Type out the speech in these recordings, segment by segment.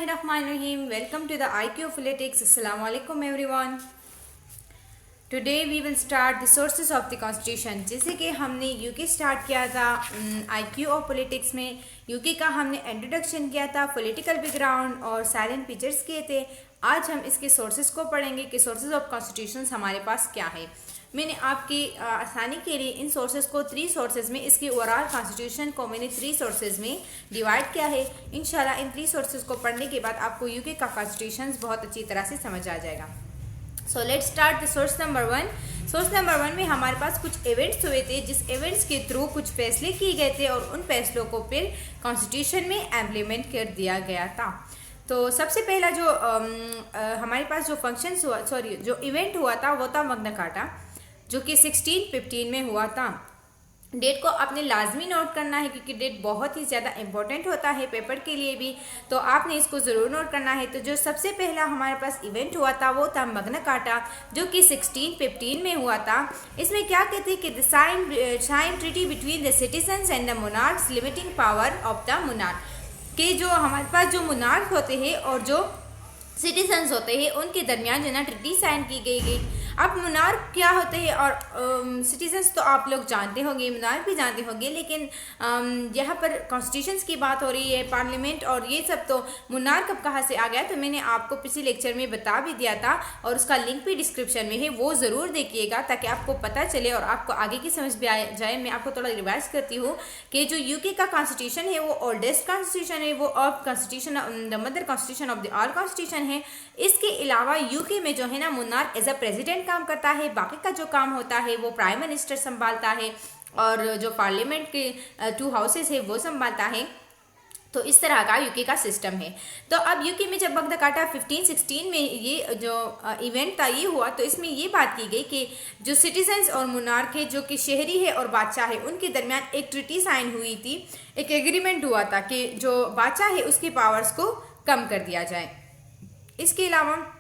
Bismillahirrahmanirrahim. Welcome to the IQ of Politics. Assalamu alaikum everyone. Today we will start the sources of the constitution. जैसे कि हमने UK start किया था IQ of politics में, UK का हमने introduction किया था, पॉलिटिकल बैकग्राउंड और साइलेंट पिक्चर्स किए थे। आज हम इसके सोर्सेज को पढ़ेंगे कि सोर्सेज ऑफ कॉन्स्टिट्यूशन हमारे पास क्या है। मैंने आपकी आसानी के लिए इन सोर्सेज को 3 सोर्सेज में, इसके ओवरऑल कॉन्स्टिट्यूशन को मैंने 3 सोर्सेज में डिवाइड किया है। इंशाल्लाह इन 3 सोर्सेज को पढ़ने के बाद आपको यूके का कॉन्स्टिट्यूशन बहुत अच्छी तरह से समझ आ जाएगा। So let's start the source number 1। Source number 1 में हमारे पास कुछ इवेंट्स हुए थे, जिस इवेंट्स के थ्रू कुछ फैसले किए गए थे और उन फैसलों को फिर कॉन्स्टिट्यूशन में इम्प्लीमेंट कर दिया गया था। तो सबसे पहला जो हमारे पास जो फंक्शन हुआ, जो इवेंट हुआ था वो था मैग्ना कार्टा, जो कि 1615 में हुआ था। डेट को आपने लाजमी नोट करना है क्योंकि डेट बहुत ही ज़्यादा इंपॉर्टेंट होता है पेपर के लिए भी, तो आपने इसको ज़रूर नोट करना है। तो जो सबसे पहला हमारे पास इवेंट हुआ था वो था मैग्ना कार्टा, जो कि 1615 में हुआ था। इसमें क्या कहते हैं कि the sign treaty between the citizens and the monarchs limiting power of the monarch, कि जो हमारे पास जो मोनार्क होते हैं और जो सिटीजन्स होते हैं उनके दरमियान जो ना ट्रीटी साइन की गई। अब मोनार्क क्या होते हैं और सिटीजन्स तो आप लोग जानते होंगे, मोनार्क भी जानते होंगे, लेकिन यहाँ पर कॉन्स्टिट्यूशंस की बात हो रही है, पार्लियामेंट और ये सब। तो मोनार्क अब कहाँ से आ गया, तो मैंने आपको पिछले लेक्चर में बता भी दिया था और उसका लिंक भी डिस्क्रिप्शन में है, वो ज़रूर देखिएगा ताकि आपको पता चले और आपको आगे की समझ भी आ जाए। मैं आपको थोड़ा रिवाइज करती हूँ कि जो यूके का कॉन्स्टिट्यूशन है वो ओल्डेस्ट कॉन्स्टिट्यूशन है, वो of constitution the mother constitution of the all constitution है। इसके अलावा यूके में जो है ना मोनार्क एज अ प्रेसिडेंट काम करता है, बाकी का जो काम होता है वो प्राइम मिनिस्टर संभालता है और जो पार्लियामेंट के 2 हाउसेस है वो संभालता है। तो इस तरह का यूके का सिस्टम है। तो अब यूके में जब मैग्ना कार्टा 1516 में ये जो इवेंट था ये हुआ, तो इसमें ये बात की गई कि जो सिटीजन्स और मोनार्क है, जो कि शहरी है और बादशाह है, उनके दरमियान एक ट्रीटी साइन हुई थी, एक एग्रीमेंट हुआ था कि जो बादशाह है उसके पावर्स को कम कर दिया जाए। इसके अलावा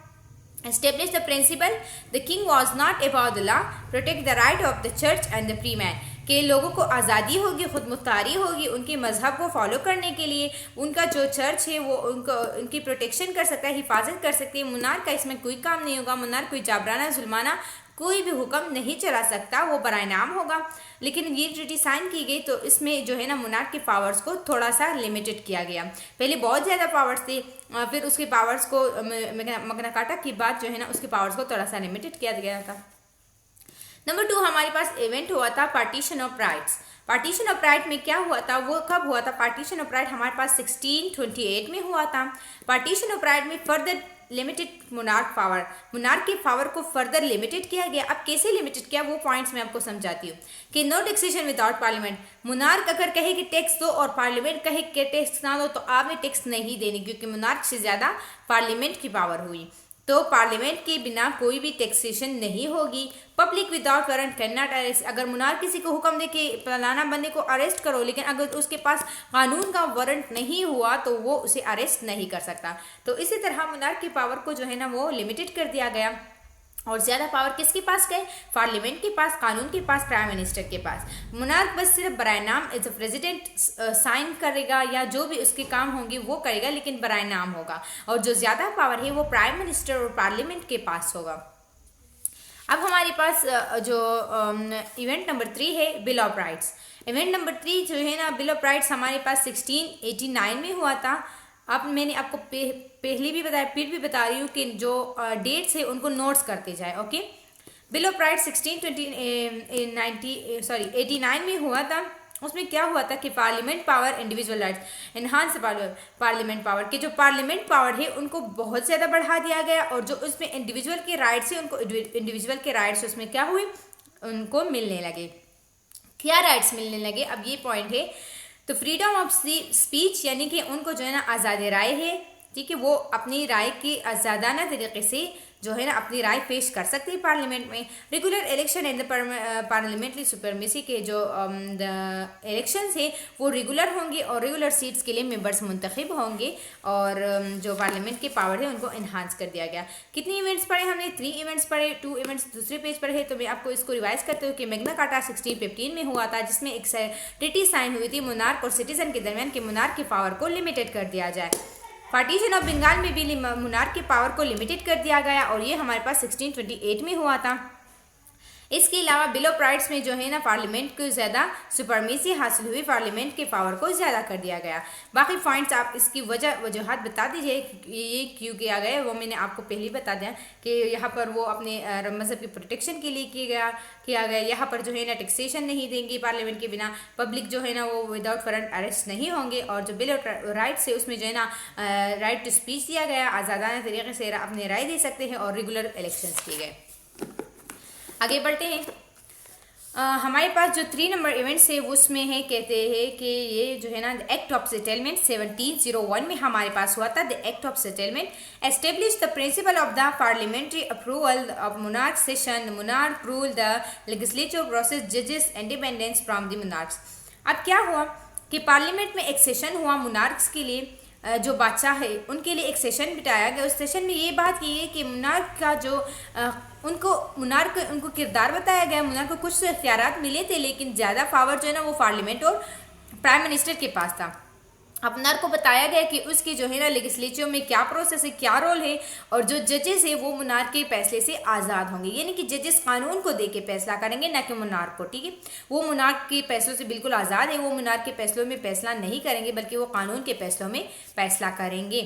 establish the principle the king was not above the law, protect the right of the church and the free man, कि लोगों को आज़ादी होगी, खुद मुख्तारी होगी उनके मजहब को फॉलो करने के लिए। उनका जो चर्च है वो उनकी प्रोटेक्शन कर सकता है, हिफाजत कर सकती है। मुनार का इसमें कोई काम नहीं होगा, मुनार कोई जाबराना जुल्माना कोई भी हुक्म नहीं चला सकता, वो बराए नाम होगा। लेकिन ये ट्रीटी साइन की गई तो इसमें जो है ना मुनार के पावर्स को थोड़ा सा लिमिटेड किया गया। पहले बहुत ज़्यादा पावर्स थे, फिर उसके पावर्स को मैग्ना कार्टा की बात जो है ना उसके पावर्स को थोड़ा सा लिमिटेड किया गया था। नंबर 2 हमारे पास इवेंट हुआ था partition of rights. Partition of right में क्या हुआ था, वो कब हुआ था? पार्टीशन ऑफ राइट हमारे पास 1628 में हुआ था। पार्टीशन ऑफ राइट में further limited monarch power, monarch के पावर को फर्दर लिमिटेड किया गया। अब कैसे लिमिटेड किया वो पॉइंट्स मैं आपको समझाती हूँ कि no taxation without parliament. Monarch अगर कहे कि टैक्स दो और पार्लियामेंट कहे कि टैक्स ना दो, तो आपने टैक्स नहीं देनी, क्योंकि मोनार्क से ज़्यादा पार्लियामेंट की पावर हुई। तो पार्लियामेंट के बिना कोई भी टैक्सेशन नहीं होगी। Public without warrant can not arrest. अगर मुनार किसी को हुक्म दे कि फलाना बंदे को अरेस्ट करो, लेकिन अगर उसके पास कानून का वारंट नहीं हुआ तो वो उसे अरेस्ट नहीं कर सकता। तो इसी तरह मुनार की पावर को जो है ना वो लिमिटेड कर दिया गया और ज़्यादा पावर किसके पास गए? पार्लियामेंट के पास, कानून के पास, प्राइम मिनिस्टर के पास। मुनार्क बस सिर्फ बराए नाम एज अ प्रेसिडेंट साइन करेगा या जो भी उसके काम होंगे वो करेगा, लेकिन बराए नाम होगा। और जो ज़्यादा पावर है वो प्राइम मिनिस्टर और पार्लियामेंट के पास होगा। अब हमारे पास जो इवेंट नंबर 3 है bill of rights. Event number 3 जो है ना बिल ऑफ राइट्स हमारे पास 1689 में हुआ था। अब मैंने आपको पहले भी बताया, फिर भी बता रही हूँ कि जो डेट्स है उनको नोट्स करते जाए। ओके, बिल ऑफ राइट्स 1689 में हुआ था। उसमें क्या हुआ था कि parliament power, individual rights, enhance parliament power, कि जो पार्लियामेंट पावर है उनको बहुत ज़्यादा बढ़ा दिया गया और जो उसमें इंडिविजुअल के राइट्स है उनको इंडिविजुअल के राइट्स उसमें क्या हुए, उनको मिलने लगे। क्या राइट्स मिलने लगे, अब ये पॉइंट है। तो फ्रीडम ऑफ स्पीच, यानी कि उनको जो है ना आज़ादी राय है, ठीक है, वो अपनी राय की आज़ादाना तरीके से जो है ना अपनी राय पेश कर सकते हैं पार्लियामेंट में। Regular election and the parliamentary supremacy के जो इलेक्शंस है वो रेगुलर होंगे और रेगुलर सीट्स के लिए मेंबर्स मुंतखब होंगे और जो पार्लियामेंट के पावर है उनको इन्हांस कर दिया गया। कितने इवेंट्स पढ़े हमने? 3 इवेंट्स पढ़े, 2 इवेंट्स दूसरे पेज पर है। तो मैं आपको इसको रिवाइज करते हुए कि मैग्ना कार्टा 1615 में हुआ था, जिसमें एक ट्रीटी साइन हुई थी मोनार्क और सिटीजन के दरमियान कि मोनार्क की पावर को लिमिटेड कर दिया जाए। पार्टीशन ऑफ बंगाल में भी मुनार्क के पावर को लिमिटेड कर दिया गया और ये हमारे पास 1628 में हुआ था। इसके अलावा बिल ऑफ राइट्स में जो है ना पार्लियामेंट को ज़्यादा सुपरमेसी हासिल हुई, पार्लियामेंट के पावर को ज़्यादा कर दिया गया। बाकी पॉइंट्स आप इसकी वजूहत बता दीजिए ये क्यों किया गया, वो मैंने आपको पहले ही बता दिया कि यहाँ पर वो अपने मज़हब की प्रोटेक्शन के लिए किया गया। यहाँ पर जो है ना टैक्सेशन नहीं देंगे पार्लियामेंट के बिना, पब्लिक जो है ना वो विदाउट वारंट अरेस्ट नहीं होंगे, और जो बिल ऑफ राइट्स है उसमें जो है ना राइट टू स्पीच दिया गया, आज़ादाना तरीके से अपनी राय दे सकते हैं, और रेगुलर इलेक्शंस किए गए। आगे बढ़ते हैं। हमारे पास जो 3 नंबर इवेंट्स है उसमें है, कहते हैं कि ये जो है ना एक्ट ऑफ सेटलमेंट 1701 में हमारे पास हुआ था। The act of settlement establish the principle of the parliamentary approval of monarch session, monarch rule the legislative process, जजेस इंडिपेंडेंस फ्रॉम द मुनार्क्स। अब क्या हुआ कि पार्लियामेंट में एक सेशन हुआ मुनार्क्स के लिए, जो बादशाह है उनके लिए एक सेशन बिठाया गया। उस सेशन में ये बात की है कि मुनार्क का जो उनको किरदार बताया गया। मुनार्क को कुछ इख्तियारात मिले थे, लेकिन ज़्यादा पावर जो है ना वो पार्लियामेंट और प्राइम मिनिस्टर के पास था। अब मुनार्क को बताया गया कि उसकी जो है ना लेजिस्लेचर में क्या प्रोसेस है, क्या रोल है, और जो जजेस है वो मुनार्क के फैसले से आज़ाद होंगे, यानी कि जजेस कानून को दे के फैसला करेंगे, ना कि मुनार्क को। ठीक है, वो मुनार्क के फैसलों से बिल्कुल आज़ाद है, वो मुनार्क के फैसलों में फैसला नहीं करेंगे, बल्कि वो कानून के फैसलों में फैसला करेंगे।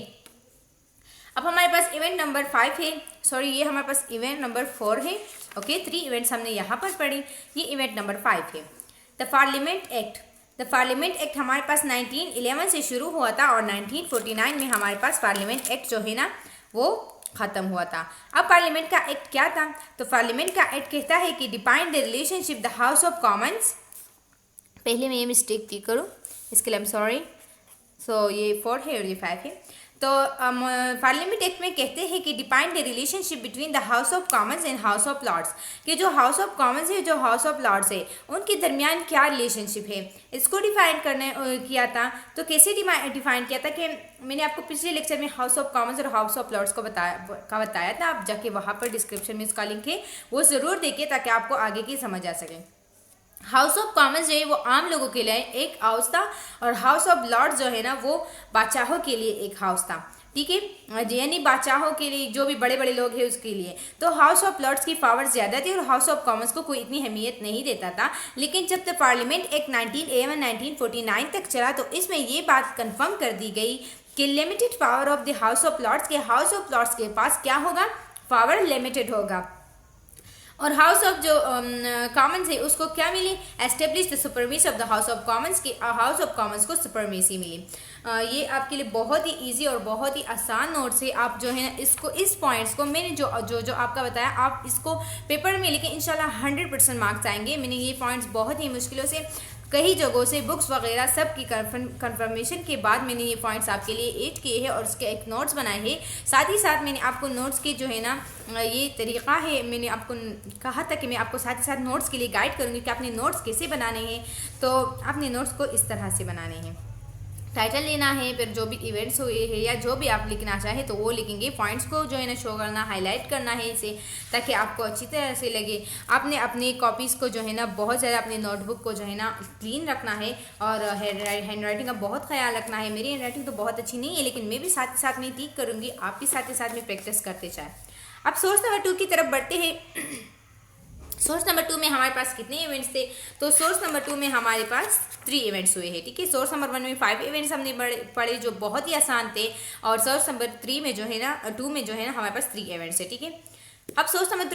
अब हमारे पास इवेंट नंबर 5 है, सॉरी ये हमारे पास इवेंट नंबर 4 है। ओके, 3 इवेंट्स हमने यहाँ पर पढ़ी, ये इवेंट नंबर 5 है। The parliament act. The parliament act हमारे पास 1911 से शुरू हुआ था और 1949 में हमारे पास पार्लियामेंट एक्ट जो है ना वो ख़त्म हुआ था। अब पार्लियामेंट का एक्ट क्या था, तो पार्लियामेंट का एक्ट कहता है कि define the relationship the House of Commons. पहले मैं ये मिस्टेक थी करूँ, इसके लिए आई एम सॉरी। सो ये 4 है और ये 5 है। तो पार्लियामेंट एक्ट में कहते हैं कि define the relationship between the House of Commons and House of Lords, कि जो हाउस ऑफ कॉमन्स है जो हाउस ऑफ लॉर्ड्स है उनके दरमियान क्या रिलेशनशिप है, इसको डिफाइन करने किया था। तो कैसे डिफाइन किया था कि मैंने आपको पिछले लेक्चर में हाउस ऑफ कॉमन्स और हाउस ऑफ लॉर्ड्स को बताया था। आप जाके वहाँ पर डिस्क्रिप्शन में इसका लिंक है, वो ज़रूर देखिए ताकि आपको आगे की समझ आ सके। हाउस ऑफ कॉमन्स जो है वो आम लोगों के लिए एक हाउस था, और हाउस ऑफ लॉर्ड्स जो है ना वो बादशाहों के लिए एक हाउस था। ठीक है, यानी बादशाहों के लिए जो भी बड़े बड़े लोग हैं उसके लिए। तो हाउस ऑफ लॉर्ड्स की पावर ज़्यादा थी और हाउस ऑफ कॉमन्स को कोई इतनी अहमियत नहीं देता था। लेकिन जब तक पार्लियामेंट एक्ट 1949 तक चला तो इसमें ये बात कन्फर्म कर दी गई कि limited power of the House of Lords के, हाउस ऑफ लॉर्ड्स के पास क्या होगा, पावर लिमिटेड होगा। और हाउस ऑफ जो कॉमन्स है उसको क्या मिली, establish the supremacy of the House of Commons की, हाउस ऑफ कॉमन्स को सुपरमेसी मिली। ये आपके लिए बहुत ही इजी और बहुत ही आसान नोट्स है। आप जो है ना इसको, इस पॉइंट्स को मैंने जो आपका बताया, आप इसको पेपर में लिखें, इंशाल्लाह 100% मार्क्स आएंगे। मैंने ये पॉइंट्स बहुत ही मुश्किलों से कई जगहों से बुक्स वगैरह सब की कंफर्मेशन के बाद मैंने ये पॉइंट्स आपके लिए ऐड किए हैं और उसके एक नोट्स बनाए हैं। साथ ही साथ मैंने आपको नोट्स की जो है ना ये तरीक़ा है, मैंने आपको कहा था कि मैं आपको साथ ही साथ नोट्स के लिए गाइड करूँगी कि आपने नोट्स कैसे बनाने हैं। तो आपने नोट्स को इस तरह से बनाने हैं, टाइटल लेना है, फिर जो भी इवेंट्स हुए हैं या जो भी आप लिखना चाहें तो वो लिखेंगे। पॉइंट्स को जो है ना शो करना, हाईलाइट करना है इसे, ताकि आपको अच्छी तरह से लगे। आपने अपनी कॉपीज़ को जो है ना बहुत ज़्यादा, अपनी नोटबुक को जो है ना क्लीन रखना है और हैंड राइटिंग का बहुत ख्याल रखना है। मेरी हैंड राइटिंग तो बहुत अच्छी नहीं है, लेकिन मैं भी साथ ही साथ में ठीक करूँगी, आप भी साथ ही साथ में प्रैक्टिस करते जाए। अब सोर्स नंबर 2 की तरफ बढ़ते हैं। सोर्स नंबर 2 में हमारे पास कितने इवेंट्स थे, तो सोर्स नंबर 2 में हमारे पास 3 इवेंट्स हुए हैं। ठीक है, सोर्स नंबर 1 में 5 इवेंट्स हमने पढ़े जो बहुत ही आसान थे, और सोर्स नंबर 3 में जो है ना 2 में जो है ना हमारे पास 3 इवेंट्स है। ठीक है, अब सोर्स नंबर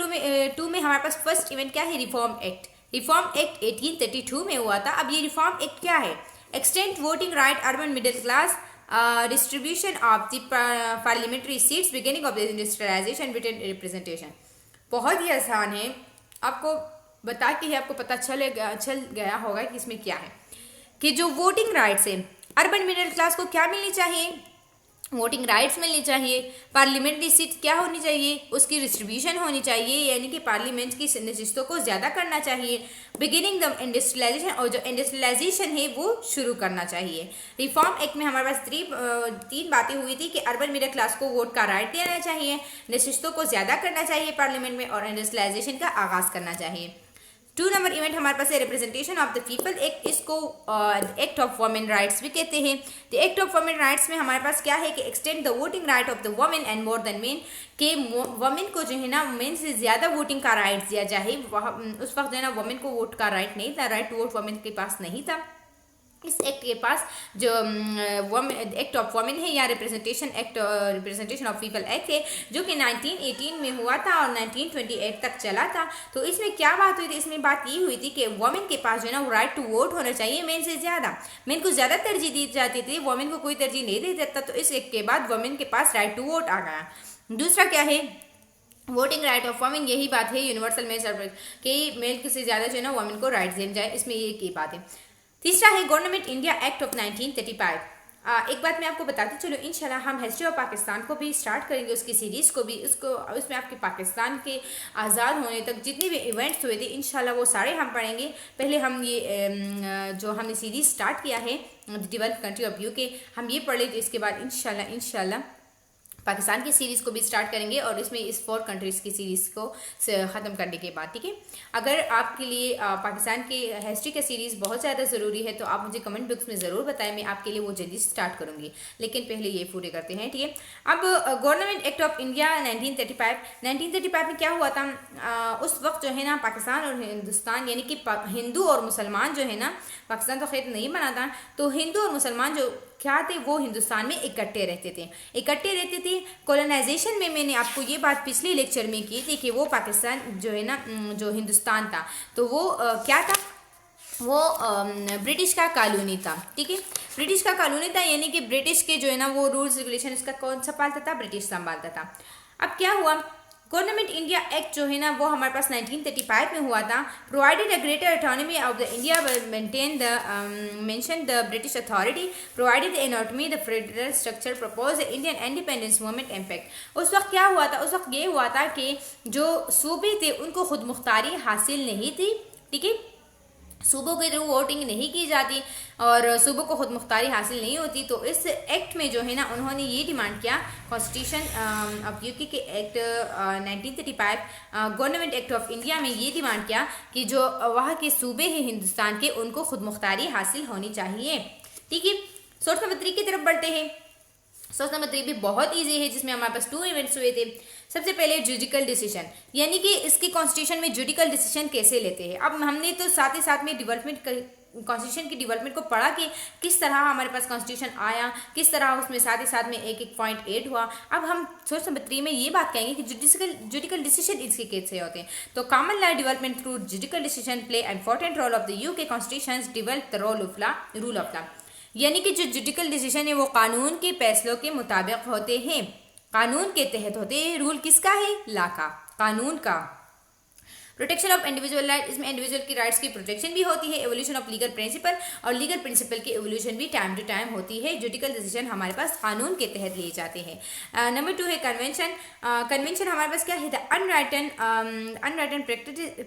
2 में हमारे पास फर्स्ट इवेंट क्या है, रिफॉर्म एक्ट। रिफॉर्म एक्ट 1832 में हुआ था। अब ये रिफॉर्म एक्ट क्या है, extend voting right urban middle class, distribution of the parliamentary seats, beginning of the industrialisation with representation. बहुत ही आसान है, आपको बता के ही आपको पता चल गया होगा कि इसमें क्या है, कि जो वोटिंग राइट्स है अर्बन मिडिल क्लास को क्या मिलनी चाहिए, वोटिंग राइट्स मिलनी चाहिए। पार्लियामेंट्री सीट क्या होनी चाहिए, उसकी डिस्ट्रीब्यूशन होनी चाहिए, यानी कि पार्लियामेंट की नशिस्तों को ज़्यादा करना चाहिए। बिगिनिंग द इंडस्ट्रियलाइजेशन, और जो इंडस्ट्रियलाइजेशन है वो शुरू करना चाहिए। रिफॉर्म एक्ट में हमारे पास 3 बातें हुई थी कि अर्बन मिडिल क्लास को वोट का राइट देना चाहिए, नशिस्तों को ज़्यादा करना चाहिए पार्लियामेंट में, और इंडस्ट्रियलाइजेशन का आगाज़ करना चाहिए। 2 नंबर इवेंट हमारे पास है representation of the people act, इसको एक्ट ऑफ वुमेन राइट्स भी कहते हैं। The act of women rights में हमारे पास क्या है कि extend the voting right of the women and more than main, के वुमेन को जो है ना मेन से ज़्यादा वोटिंग का राइट दिया जाए। उस वक्त जो है ना वुमेन को वोट का राइट नहीं था, राइट टू वोट वुमेन के पास नहीं था। इस एक्ट के पास जो एक्ट ऑफ वुमेन है या रिप्रेजेंटेशन ऑफ पीपल एक्ट है, जो कि 1918 में हुआ था और 1928 तक चला था। तो इसमें क्या बात हुई थी, इसमें बात ये हुई थी कि वुमेन के पास जो है ना वो राइट टू वोट होना चाहिए मेन से ज़्यादा, मेन को ज़्यादा तरजीह दी जाती थी, वुमेन को कोई तरजीह नहीं दे देता। तो इस एक्ट के बाद वुमेन के पास राइट टू वोट आ गया। दूसरा क्या है, वोटिंग राइट ऑफ वुमेन, यही बात है यूनिवर्सल मेल सर्विस कि मेल से ज़्यादा जो है ना वुमेन को राइट दिए जाए, इसमें ये की बात है। तीसरा है गवर्नमेंट इंडिया एक्ट ऑफ 1935। एक बात मैं आपको बताती चलो, इंशाल्लाह हम हिस्ट्री ऑफ पाकिस्तान को भी स्टार्ट करेंगे, उसकी सीरीज़ को भी, उसमें आपके पाकिस्तान के आज़ाद होने तक जितने भी इवेंट्स हुए थे इंशाल्लाह वो सारे हम पढ़ेंगे। पहले हम ये जो हमने सीरीज़ स्टार्ट किया है डेवलप कंट्री ऑफ यूके, हम ये पढ़ लेते, इसके बाद इंशाल्लाह पाकिस्तान की सीरीज़ को भी स्टार्ट करेंगे और इसमें इस 4 कंट्रीज़ की सीरीज़ को ख़त्म करने के बाद, ठीक है। अगर आपके लिए पाकिस्तान की हिस्ट्री का सीरीज़ बहुत ज़्यादा ज़रूरी है तो आप मुझे कमेंट बॉक्स में ज़रूर बताएं, मैं आपके लिए वो जल्दी स्टार्ट करूँगी, लेकिन पहले ये पूरे करते हैं, ठीक है। अब गवर्नमेंट एक्ट ऑफ इंडिया 1935 में क्या हुआ था, उस वक्त जो है ना पाकिस्तान और हिंदुस्तान यानी कि हिंदू और मुसलमान जो है ना, पाकिस्तान तो खैर नहीं बना था, तो हिंदू और मुसलमान जो क्या थे वो हिंदुस्तान में इकट्ठे रहते थे। कॉलोनाइजेशन में मैंने आपको ये बात पिछले लेक्चर में की थी कि वो पाकिस्तान जो है ना जो हिंदुस्तान था तो वो क्या था, वो ब्रिटिश का कॉलोनी था, ठीक है। ब्रिटिश का कॉलोनी था यानी कि ब्रिटिश के जो है ना वो रूल्स रेगुलेशन उसका कौन संभालता था, ब्रिटिश संभालता था। अब क्या हुआ, गवर्नमेंट इंडिया एक्ट जो है ना वो हमारे पास 1935 में हुआ था। Provided a greater autonomy of the India maintain the mention the British authority, provided the anatomy the federal structure, propose the Indian independence movement impact. उस वक्त क्या हुआ था, उस वक्त ये हुआ था कि जो सूबे थे उनको खुद मुख्तारी हासिल नहीं थी, ठीक है, सूबों के थ्रू वोटिंग नहीं की जाती और सूबों को खुद मुख्तारी हासिल नहीं होती। तो इस एक्ट में जो है ना उन्होंने ये डिमांड किया, कॉन्स्टिट्यूशन ऑफ यूके के act 1935 government act of India में ये डिमांड किया कि जो वहाँ के सूबे हैं हिंदुस्तान के उनको खुद मुख्तारी हासिल होनी चाहिए, ठीक है। सोर्स नंबर 3 की तरफ बढ़ते हैं। सोर्स नंबर 3 भी बहुत ईजी है, जिसमें हमारे पास 2 इवेंट्स हुए थे। सबसे पहले जुडिकल डिसीजन, यानी कि इसकी कॉन्स्टिट्यूशन में जुडिकल डिसीजन कैसे लेते हैं। अब हमने तो साथ ही साथ में डेवलपमेंट कॉन्स्टिट्यूशन की डेवलपमेंट को पढ़ा कि किस तरह हमारे पास कॉन्स्टिट्यूशन आया, किस तरह उसमें साथ ही साथ में एक पॉइंट ऐड हुआ। अब हम सोर्स नंबर 3 में ये बात कहेंगे कि जुडिकल डिसीजन इसके कैसे होते हैं। तो common law development through judicial decision play important role of the UK constitution develop the rule of law, यानी कि जो जुडिकल डिसीजन है वो कानून के फैसलों के मुताबिक होते हैं, कानून के तहत होते हैं। रूल किसका है, लॉ का, कानून का। प्रोटेक्शन ऑफ इंडिविजुअल राइट, इसमें इंडिविजुअल की राइट्स की प्रोटेक्शन भी होती है। एवोल्यूशन ऑफ लीगल प्रिंसिपल, और लीगल प्रिंसिपल की एवोल्यूशन भी टाइम टू टाइम होती है। जुडिकल डिसीजन हमारे पास कानून के तहत लिए जाते हैं। नंबर 2 है कन्वेंशन। कन्वेंशन हमारे पास क्या है, the unwritten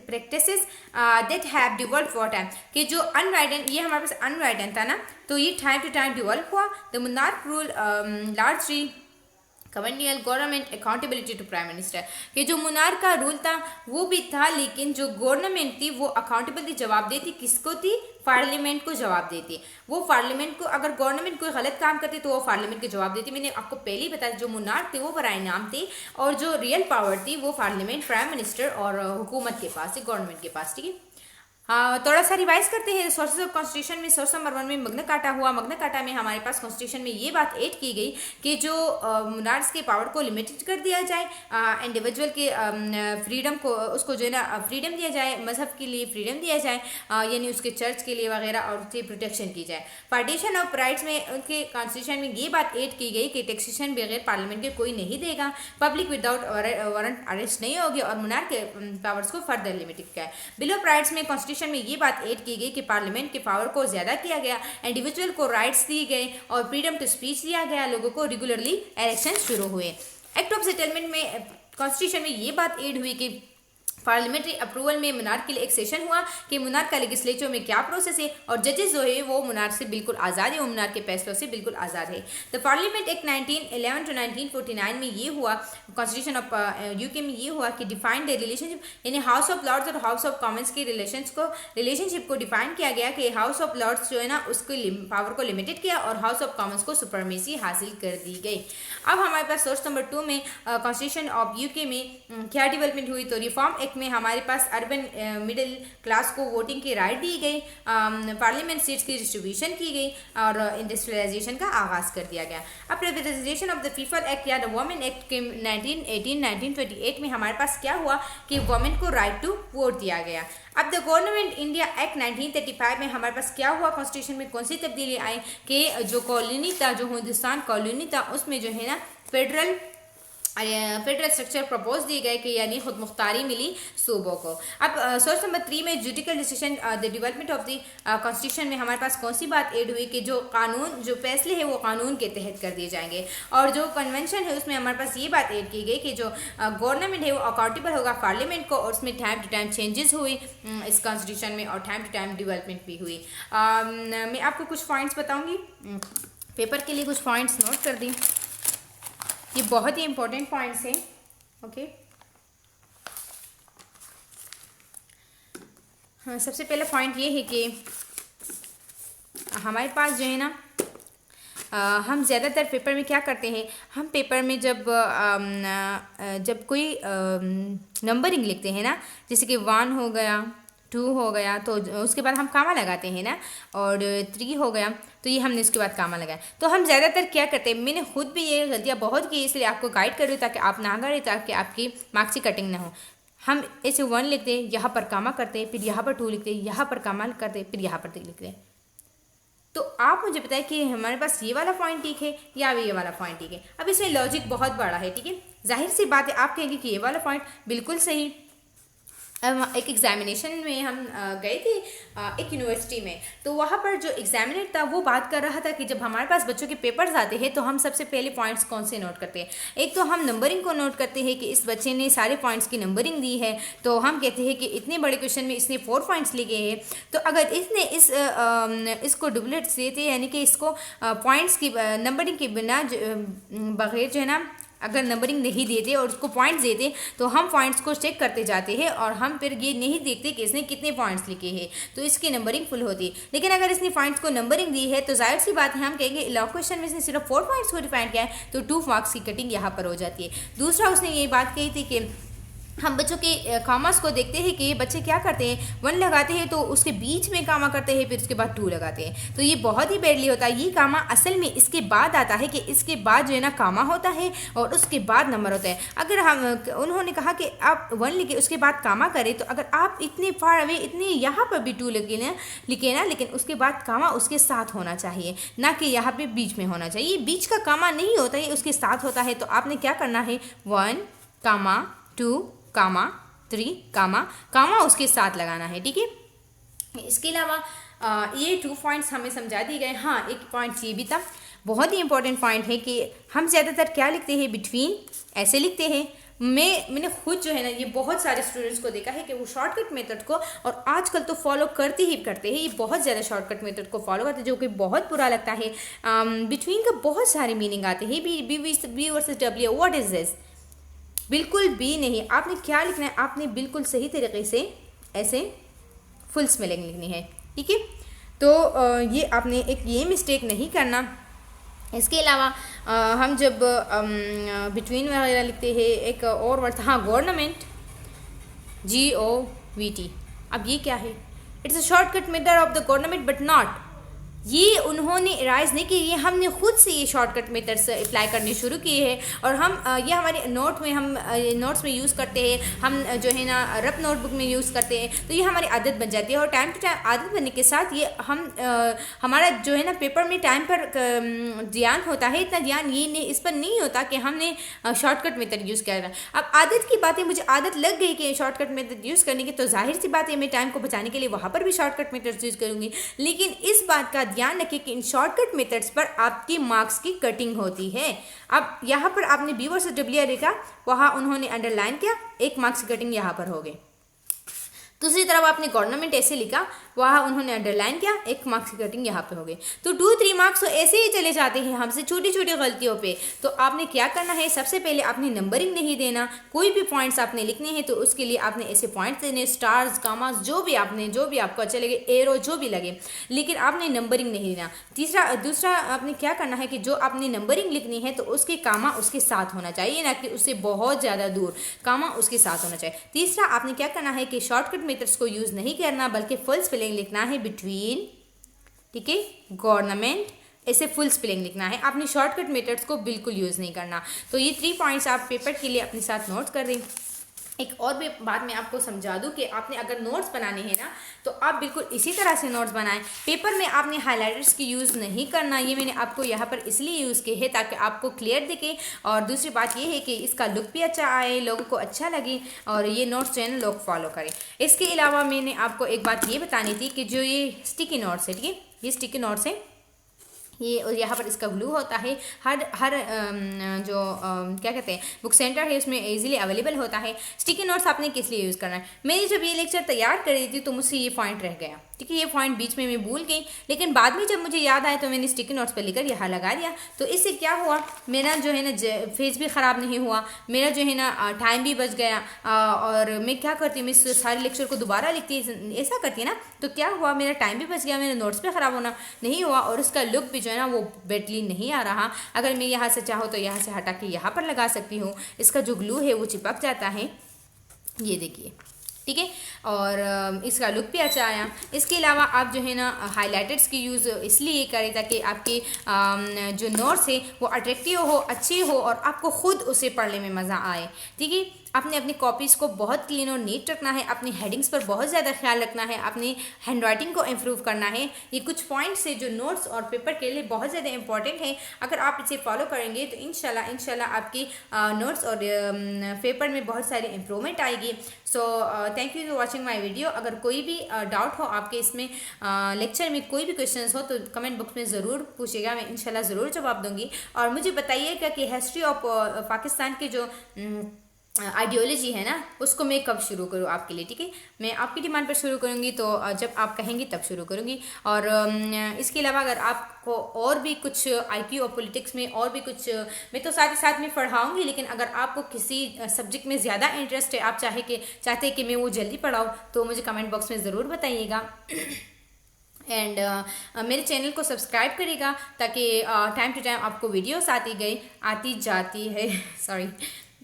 practices that have developed for time, कि जो अनराइटन, ये हमारे पास अनराइटन था ना, तो ये टाइम टू टाइम डिवेल्प हुआ। The monarch rule largely governing government accountability to prime minister, कि जो मुनार्क का रूल था वो भी था, लेकिन जो गवर्नमेंट थी वो अकाउंटेबल थी, जवाब देती किसको थी, पार्लियामेंट को जवाब देती। वो पार्लियामेंट को, अगर गवर्नमेंट कोई गलत काम करती तो वो पार्लियामेंट को जवाब देती। मैंने आपको पहले ही बताया, जो मुनार्क थे वो बराए नाम थे और जो रियल पावर थी वो पार्लियामेंट, प्राइम मिनिस्टर और हुकूमत के पास, गवर्नमेंट के पास, ठीक है। थोड़ा सा रिवाइज करते हैं। सोर्सेज ऑफ कॉन्स्टिट्यूशन में सोर्स नंबर 1 में मग्ना कार्टा हुआ। मग्ना कार्टा में हमारे पास कॉन्स्टिट्यूशन में ये बात ऐड की गई कि जो मुनार्क्स के पावर को लिमिटेड कर दिया जाए, इंडिविजुअल के फ्रीडम को, उसको जो है ना फ्रीडम दिया जाए, मजहब के लिए फ्रीडम दिया जाए, यानी उसके चर्च के लिए वगैरह, और उसकी प्रोटेक्शन की जाए। पार्टीशन ऑफ राइट्स में उनके कॉन्स्टिट्यूशन में ये बात ऐड की गई कि टैक्सेशन बगैर पार्लियामेंट के कोई नहीं देगा, पब्लिक विदाउट वारंट अरेस्ट नहीं होगी, और मुनार्क के पावर्स को फर्दर लिमिटेड किया है। बिल ऑफ राइट्स में कॉन्स्टिट्यूशन में ये बात ऐड की गई कि पार्लियामेंट के पावर को ज्यादा किया गया, इंडिविजुअल को राइट्स दिए गए और फ्रीडम टू स्पीच दिया गया, लोगों को रेगुलरली इलेक्शन शुरू हुए। एक्ट ऑफ सेटलमेंट में कॉन्स्टिट्यूशन में ये बात ऐड हुई कि पार्लियामेंट्री अप्रूवल में मुनार के लिए एक सेशन हुआ कि मुनार का लेजिस्लेचर में क्या प्रोसेस है, और जजेस जो है वो मुनार से बिल्कुल आज़ाद है, वो मुनार के फैसलों से बिल्कुल आज़ाद है। द पार्लियामेंट एक्ट 1911 टू 1949 में ये हुआ, कॉन्स्टिट्यूशन ऑफ यूके में ये हुआ कि डिफाइंड द रिलेशनशिप, यानी हाउस ऑफ लॉर्ड्स और हाउस ऑफ कॉमन्स के रिलेशनशिप को डिफाइन किया गया कि हाउस ऑफ लॉर्ड्स जो है ना उसको पावर को लिमिटेड किया और हाउस ऑफ कॉमन्स को सुपरमेसी हासिल कर दी गई। अब हमारे पास सोर्स नंबर 2 में कॉन्स्टिट्यूशन ऑफ यूके में क्या डेवलपमेंट हुई, तो रिफॉर्म एक्ट में हमारे पास अर्बन मिडिल क्लास को वोटिंग की राइट दी गई, पार्लियामेंट सीट्स की डिस्ट्रीब्यूशन की गई और इंडस्ट्रियलाइजेशन का आगाज़ कर दिया गया। अब प्रिवेटाइजेशन ऑफ द पीपल एक्ट या द वुमेन एक्ट के 1928 में हमारे पास क्या हुआ कि वुमेन को राइट टू वोट दिया गया। अब द गवर्नमेंट इंडिया एक्ट 1935 में हमारे पास क्या हुआ, कॉन्स्टिट्यूशन में कौन सी तब्दीली आई कि जो कॉलोनी था, जो हिंदुस्तान कॉलोनी था, उसमें जो है ना फेडरल स्ट्रक्चर प्रपोज दिए गए कि यानी खुद मुख्तारी मिली सूबों को। अब सोर्स नंबर 3 में judicial decision the development of the constitution में हमारे पास कौन सी बात ऐड हुई कि जो कानून, जो फैसले हैं वो कानून के तहत कर दिए जाएंगे, और जो कन्वेंशन है उसमें हमारे पास ये बात ऐड की गई कि जो गवर्नमेंट है वो अकाउंटेबल होगा पार्लियामेंट को, और उसमें टाइम टू टाइम चेंजेस हुई इस कॉन्स्टिट्यूशन में और टाइम टू टाइम डेवलपमेंट भी हुई। मैं आपको कुछ पॉइंट्स बताऊँगी, पेपर के लिए कुछ पॉइंट्स नोट कर दी, ये बहुत ही इंपॉर्टेंट पॉइंट्स हैं। ओके, हाँ, सबसे पहला पॉइंट ये है कि हमारे पास जो है ना हम ज़्यादातर पेपर में क्या करते हैं, हम पेपर में जब कोई नंबरिंग लिखते हैं ना, जैसे कि 1 हो गया, 2 हो गया, तो उसके बाद हम कामा लगाते हैं ना, और 3 हो गया तो ये हमने उसके बाद कामा लगाया। तो हम ज़्यादातर क्या करते हैं, मैंने खुद भी ये गलतियाँ बहुत की, इसलिए आपको गाइड कर रही हूँ ताकि आप ना करें, ताकि आपकी मार्क्स की कटिंग ना हो। हम ऐसे 1 लिखते हैं, यहाँ पर कामा करते हैं, फिर यहाँ पर 2 लिखते हैं, यहाँ पर कामा करते हैं, फिर यहाँ पर 3 लिखते हैं। तो आप मुझे बताएं कि हमारे पास ये वाला पॉइंट ठीक है या ये वाला पॉइंट ठीक है। अब इसमें लॉजिक बहुत बड़ा है, ठीक है, जाहिर सी बात है आप कहेंगे कि ये वाला पॉइंट बिल्कुल सही। एक एग्जामिनेशन में हम गए थे एक यूनिवर्सिटी में, तो वहाँ पर जो एग्जामिनर था वो बात कर रहा था कि जब हमारे पास बच्चों के पेपर्स आते हैं तो हम सबसे पहले पॉइंट्स कौन से नोट करते हैं। एक तो हम नंबरिंग को नोट करते हैं कि इस बच्चे ने सारे पॉइंट्स की नंबरिंग दी है, तो हम कहते हैं कि इतने बड़े क्वेश्चन में इसने 4 पॉइंट्स लिखे हैं, तो अगर इसने इसको डुप्लीकेट्स दिए थे, यानी कि इसको पॉइंट्स की नंबरिंग के बिना बगैर जो है ना, अगर नंबरिंग नहीं देते और उसको पॉइंट्स देते तो हम पॉइंट्स को चेक करते जाते हैं और हम फिर ये नहीं देखते कि इसने कितने पॉइंट्स लिखे हैं, तो इसकी नंबरिंग फुल होती है। लेकिन अगर इसने पॉइंट्स को नंबरिंग दी है तो जाहिर सी बात है हम कहेंगे लॉ क्वेश्चन में इसने सिर्फ 4 पॉइंट्स को डिफाइन किया है, तो 2 मार्क्स की कटिंग यहाँ पर हो जाती है। दूसरा, उसने ये बात कही थी कि हम बच्चों के कामास को देखते हैं कि ये बच्चे क्या करते हैं, 1 लगाते हैं तो उसके बीच में कामा करते हैं, फिर उसके बाद 2 लगाते हैं, तो ये बहुत ही बैडली होता है। ये कामा असल में इसके बाद आता है कि इसके बाद जो है ना कामा होता है और उसके बाद नंबर होता है। अगर हम उन्होंने कहा कि आप 1 लिखे उसके बाद कामा करें, तो अगर आप इतने फार अवे इतने यहाँ पर भी 2 लिखे ना, लेकिन उसके बाद कामा उसके साथ होना चाहिए, ना कि यहाँ पे बीच में होना चाहिए। ये बीच का कामा नहीं होता है, उसके साथ होता है। तो आपने क्या करना है, 1 कामा 2 कामा 3 कामा उसके साथ लगाना है, ठीक है। इसके अलावा ये 2 पॉइंट्स हमें समझा दिए गए। हाँ, एक पॉइंट ये भी था, बहुत ही इंपॉर्टेंट पॉइंट है कि हम ज़्यादातर क्या लिखते हैं, बिटवीन ऐसे लिखते हैं। मैंने खुद जो है ना ये बहुत सारे स्टूडेंट्स को देखा है कि वो शॉर्टकट मेथड को, और आजकल तो फॉलो करते ही करते हैं, ये बहुत ज़्यादा शॉर्टकट मेथड को फॉलो करते हैं, जो कि बहुत बुरा लगता है। बिटवीन का बहुत सारे मीनिंग आते हैं, B versus W, what is this, बिल्कुल भी नहीं। आपने क्या लिखना है, आपने बिल्कुल सही तरीके से ऐसे फुल स्पेलिंग लिखनी है, ठीक है। तो ये आपने एक ये मिस्टेक नहीं करना। इसके अलावा हम जब बिटवीन वगैरह लिखते हैं, एक और वर्ड था, हाँ, गवर्नमेंट, GOVT। अब ये क्या है, it's a shortcut method of the government but not, ये उन्होंने राइज नहीं की, ये हमने खुद से ये शॉर्टकट मेथड्स अप्लाई करने शुरू किए हैं, और हम ये हमारे नोट्स में यूज़ करते हैं, हम जो है ना रफ नोटबुक में यूज़ करते हैं, तो ये हमारी आदत बन जाती है। और टाइम टू टाइम आदत बनने के साथ ये हम हमारा जो है ना पेपर में टाइम पर ध्यान होता है, इतना ध्यान ये नहीं इस पर नहीं होता कि हमने शॉर्टकट मेथड यूज़ किया था। अब आदत की बात है, मुझे आदत लग गई कि शॉर्टकट मेथड यूज़ करने की, तो जाहिर सी बात है मैं टाइम को बचाने के लिए वहाँ पर भी शॉर्टकट मेथड यूज़ करूँगी। लेकिन इस बात का ध्यान रखिए कि इन शॉर्टकट मेथड्स पर आपकी मार्क्स की कटिंग होती है। अब यहाँ पर आपने बी वर्सेस डब्ल्यू लिखा, वहाँ उन्होंने अंडरलाइन किया, 1 मार्क्स की कटिंग यहाँ पर हो गई। दूसरी तरफ आपने गवर्नमेंट ऐसे लिखा, वहाँ उन्होंने अंडरलाइन किया, 1 मार्क्स की कटिंग यहाँ पे हो गई। तो 2-3 मार्क्स तो ऐसे ही चले जाते हैं हमसे छोटी छोटी गलतियों पे। तो आपने क्या करना है, सबसे पहले आपने नंबरिंग नहीं देना। कोई भी पॉइंट्स आपने लिखने हैं तो उसके लिए आपने ऐसे पॉइंट्स देने, स्टार्स, कामास, जो भी आपको अच्छा लगे, एरो जो भी लगे, लेकिन आपने नंबरिंग नहीं देना। दूसरा आपने क्या करना है कि जो आपने नंबरिंग लिखनी है तो उसके कामा उसके साथ होना चाहिए, ना कि उससे बहुत ज़्यादा दूर, कामा उसके साथ होना चाहिए। तीसरा आपने क्या करना है कि शॉर्टकट मेथड्स को यूज़ नहीं करना, बल्कि फुल स्पेलिंग लिखना है बिटवीन, ठीक है, गवर्नमेंट, ऐसे फुल स्पेलिंग लिखना है। आपने शॉर्टकट मेथड्स को बिल्कुल यूज़ नहीं करना। तो ये 3 पॉइंट्स आप पेपर के लिए अपने साथ नोट कर दें। एक और भी बात मैं आपको समझा दूं कि आपने अगर नोट्स बनाने हैं ना तो आप बिल्कुल इसी तरह से नोट्स बनाएं। पेपर में आपने हाइलाइटर्स की यूज़ नहीं करना। ये मैंने आपको यहाँ पर इसलिए यूज़ किए हैं ताकि आपको क्लियर दिखे, और दूसरी बात ये है कि इसका लुक भी अच्छा आए, लोगों को अच्छा लगे, और ये नोट्स जो है ना लोग फॉलो करें। इसके अलावा मैंने आपको एक बात ये बतानी थी कि जो ये स्टिकी नोट्स है, ठीक है, ये स्टिकी नोट्स है, ये और यहाँ पर इसका ग्लू होता है। हर जो क्या कहते हैं बुक सेंटर है उसमें इजीली अवेलेबल होता है। स्टिकी नोट्स आपने किस लिए यूज़ करना है, मैंने जब ये लेक्चर तैयार कर रही थी तो मुझसे ये पॉइंट रह गया, ठीक है, ये पॉइंट बीच में मैं भूल गई, लेकिन बाद में जब मुझे याद आया तो मैंने स्टिकी नोट्स पर लेकर यहाँ लगा दिया। तो इससे क्या हुआ, मेरा जो है ना फेस भी ख़राब नहीं हुआ, मेरा जो है ना टाइम भी बच गया। और मैं क्या करती हूँ, मैं सारे लेक्चर को दोबारा लिखती, ऐसा करती है ना, तो क्या हुआ, मेरा टाइम भी बच गया, मेरे नोट्स भी ख़राब होना नहीं हुआ, और उसका लुक भी जो है ना वो बेटली नहीं आ रहा। अगर मैं यहाँ से चाहूँ तो यहाँ से हटा के यहाँ पर लगा सकती हूँ, इसका जो ग्लू है वो चिपक जाता है, ये देखिए, ठीक है, और इसका लुक भी अच्छा आया। इसके अलावा आप जो है ना हाइलाइटर्स की यूज़ इसलिए करें ताकि आपके जो नोट्स है वो अट्रैक्टिव हो, अच्छे हो, और आपको खुद उसे पढ़ने में मज़ा आए, ठीक है। आपने अपनी कॉपीज़ को बहुत क्लीन और नीट रखना है, अपनी हेडिंग्स पर बहुत ज़्यादा ख्याल रखना है, अपनी हैंड राइटिंग को इम्प्रूव करना है। ये कुछ पॉइंट्स है जो नोट्स और पेपर के लिए बहुत ज़्यादा इंपॉर्टेंट है। अगर आप इसे फॉलो करेंगे तो इंशाल्लाह आपकी नोट्स और पेपर में बहुत सारी इम्प्रूवमेंट आएगी। So thank you for watching my video. अगर कोई भी डाउट हो आपके इसमें लेक्चर में, कोई भी क्वेश्चन हो तो कमेंट बॉक्स में ज़रूर पूछेगा, मैं इंशाल्लाह ज़रूर जवाब दूंगी। और मुझे बताइएगा कि हिस्ट्री ऑफ पाकिस्तान के जो आइडियोलॉजी है ना उसको मैं कब शुरू करूँ आपके लिए, ठीक है, मैं आपकी डिमांड पर शुरू करूँगी, तो जब आप कहेंगी तब शुरू करूँगी। और इसके अलावा अगर आपको और भी कुछ IQ और पॉलिटिक्स में और भी कुछ, मैं तो साथ ही साथ में पढ़ाऊँगी, लेकिन अगर आपको किसी सब्जेक्ट में ज़्यादा इंटरेस्ट है, आप चाहते हैं कि मैं वो जल्दी पढ़ाऊँ, तो मुझे कमेंट बॉक्स में ज़रूर बताइएगा। एंड मेरे चैनल को सब्सक्राइब करिएगा ताकि टाइम टू टाइम आपको वीडियोस आती जाती है सॉरी,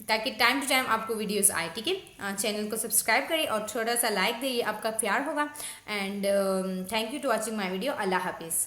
ताकि टाइम टू टाइम आपको वीडियोस आए, ठीक है। चैनल को सब्सक्राइब करिए और थोड़ा सा लाइक दे, ये आपका प्यार होगा। And thank you to watching my video. अल्लाह हाफिज़।